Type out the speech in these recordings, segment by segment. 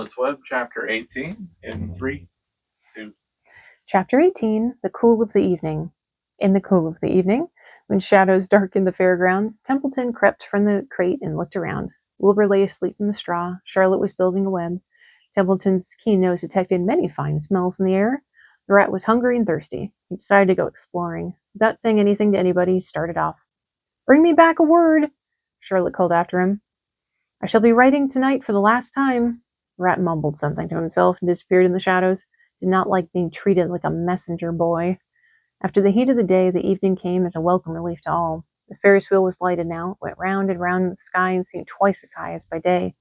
Charlotte's Web, Chapter 18, in 3, 2. Chapter 18, The Cool of the Evening. In the cool of the evening, when shadows darkened the fairgrounds, Templeton crept from the crate and looked around. Wilbur lay asleep in the straw. Charlotte was building a web. Templeton's keen nose detected many fine smells in the air. The rat was hungry and thirsty. He decided to go exploring. Without saying anything to anybody, he started off. "Bring me back a word," Charlotte called after him. "I shall be writing tonight for the last time." The rat mumbled something to himself and disappeared in the shadows. Did not like being treated like a messenger boy. After the heat of the day, the evening came as a welcome relief to all. The Ferris wheel was lighted now, it went round and round in the sky and seemed twice as high as by day.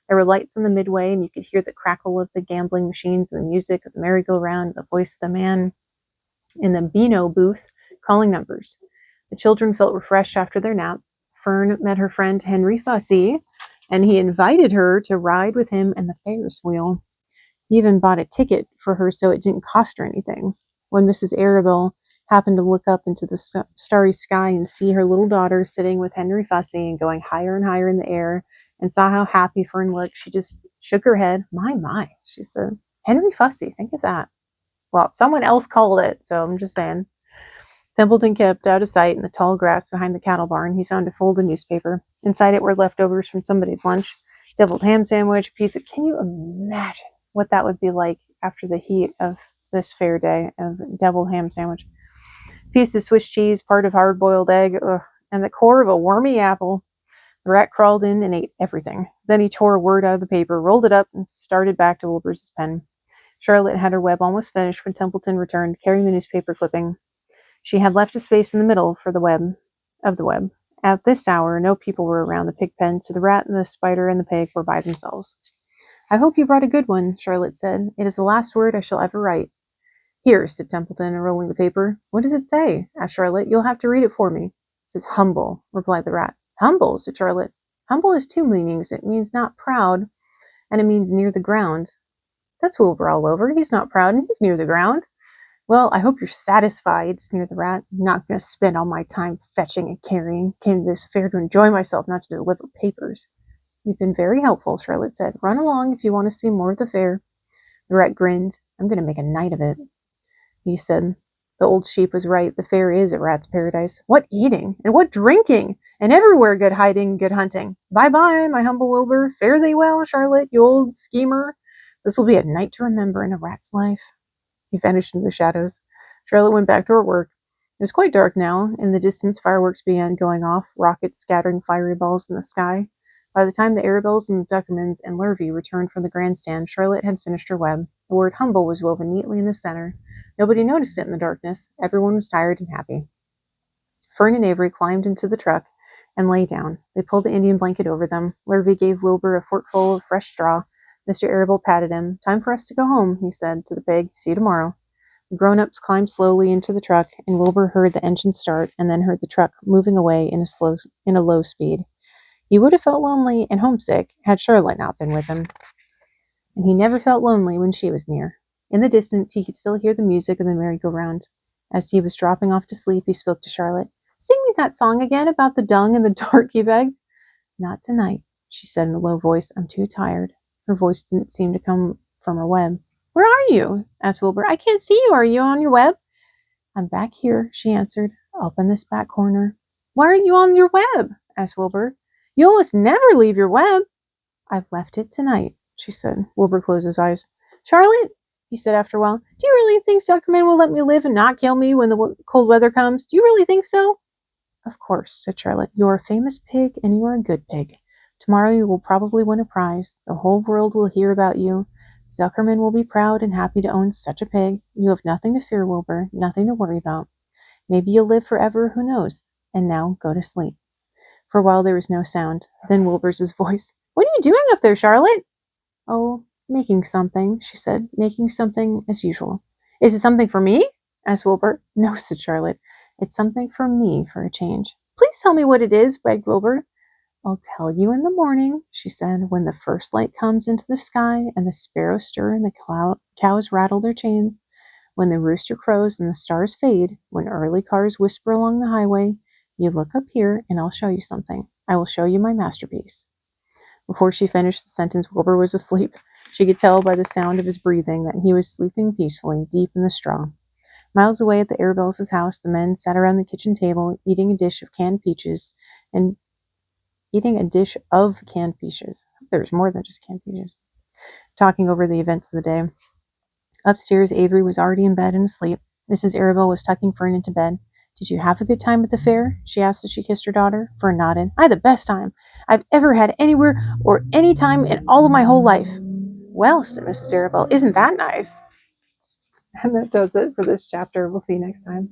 There were lights on the midway, and you could hear the crackle of the gambling machines and the music of the merry-go-round and the voice of the man in the Beano booth calling numbers. The children felt refreshed after their nap. Fern met her friend Henry Fussy, and he invited her to ride with him in the Ferris wheel. He even bought a ticket for her so it didn't cost her anything. When Mrs. Arabelle happened to look up into the starry sky and see her little daughter sitting with Henry Fussy and going higher and higher in the air, and saw how happy Fern looked, she just shook her head. My, she said. Henry Fussy, think of that. Well, someone else called it, so I'm just saying. Templeton kept out of sight in the tall grass behind the cattle barn. He found a folded newspaper. Inside it were leftovers from somebody's lunch. Deviled ham sandwich, a piece of... Can you imagine what that would be like after the heat of this fair day of deviled ham sandwich? Piece of Swiss cheese, part of hard-boiled egg, and the core of a wormy apple. The rat crawled in and ate everything. Then he tore a word out of the paper, rolled it up, and started back to Wilbur's pen. Charlotte had her web almost finished when Templeton returned, carrying the newspaper clipping. She had left a space in the middle for the web. At this hour, no people were around the pig pen, so the rat and the spider and the pig were by themselves. "I hope you brought a good one," Charlotte said. "It is the last word I shall ever write." "Here," said Templeton, unrolling the paper. "What does it say?" asked Charlotte. "You'll have to read it for me." "It says humble," replied the rat. "Humble," said Charlotte. "Humble has two meanings. It means not proud, and it means near the ground." "That's Wilbur all over. He's not proud, and he's near the ground." "Well, I hope you're satisfied," sneered the rat. "I'm not going to spend all my time fetching and carrying. Came to this fair to enjoy myself, not to deliver papers." "You've been very helpful," Charlotte said. "Run along if you want to see more of the fair." The rat grinned. "I'm going to make a night of it," he said. The old sheep was right. The fair is a rat's paradise. What eating, and what drinking, and everywhere good hiding, good hunting. Bye-bye, my humble Wilbur. Fare thee well, Charlotte, you old schemer. This will be a night to remember in a rat's life. He vanished into the shadows. Charlotte went back to her work. It was quite dark now. In the distance, fireworks began going off, rockets scattering fiery balls in the sky. By the time the Arabelles and the Zuckermans and Lurvy returned from the grandstand, Charlotte had finished her web. The word humble was woven neatly in the center. Nobody noticed it in the darkness. Everyone was tired and happy. Fern and Avery climbed into the truck and lay down. They pulled the Indian blanket over them. Lurvy gave Wilbur a forkful of fresh straw. Mr. Arabelle patted him. "Time for us to go home," he said to the pig. "See you tomorrow." The grown-ups climbed slowly into the truck, and Wilbur heard the engine start and then heard the truck moving away in a low speed. He would have felt lonely and homesick had Charlotte not been with him, and he never felt lonely when she was near. In the distance, he could still hear the music of the merry-go-round. As he was dropping off to sleep, he spoke to Charlotte. "Sing me that song again about the dung and the dark," he begged. "Not tonight," she said in a low voice. "I'm too tired." Her voice didn't seem to come from her web. "Where are you?" asked Wilbur. "I can't see you. Are you on your web?" "I'm back here," she answered, "up in this back corner." "Why aren't you on your web?" asked Wilbur. "You almost never leave your web." "I've left it tonight," she said. Wilbur closed his eyes. "Charlotte," he said after a while, "do you really think Zuckerman will let me live and not kill me when the cold weather comes? Do you really think so?" "Of course," said Charlotte. "You are a famous pig, and you are a good pig. Tomorrow you will probably win a prize. The whole world will hear about you. Zuckerman will be proud and happy to own such a pig. You have nothing to fear, Wilbur, nothing to worry about. Maybe you'll live forever, who knows? And now go to sleep." For a while there was no sound. Then Wilbur's voice. "What are you doing up there, Charlotte?" "Oh, making something," she said. "Making something as usual." "Is it something for me?" asked Wilbur. "No," said Charlotte. "It's something for me for a change." "Please tell me what it is," begged Wilbur. "I'll tell you in the morning," she said, "when the first light comes into the sky and the sparrows stir and the cows rattle their chains, when the rooster crows and the stars fade, when early cars whisper along the highway, you look up here and I'll show you something. I will show you my masterpiece." Before she finished the sentence, Wilbur was asleep. She could tell by the sound of his breathing that he was sleeping peacefully, deep in the straw. Miles away at the Arabelles' house, the men sat around the kitchen table, eating a dish of canned peaches. There's more than just canned peaches. Talking over the events of the day. Upstairs, Avery was already in bed and asleep. Mrs. Arabelle was tucking Fern into bed. "Did you have a good time at the fair?" she asked as she kissed her daughter. Fern nodded. "I had the best time I've ever had anywhere or any time in all of my whole life." "Well," said Mrs. Arabelle, "isn't that nice?" And that does it for this chapter. We'll see you next time.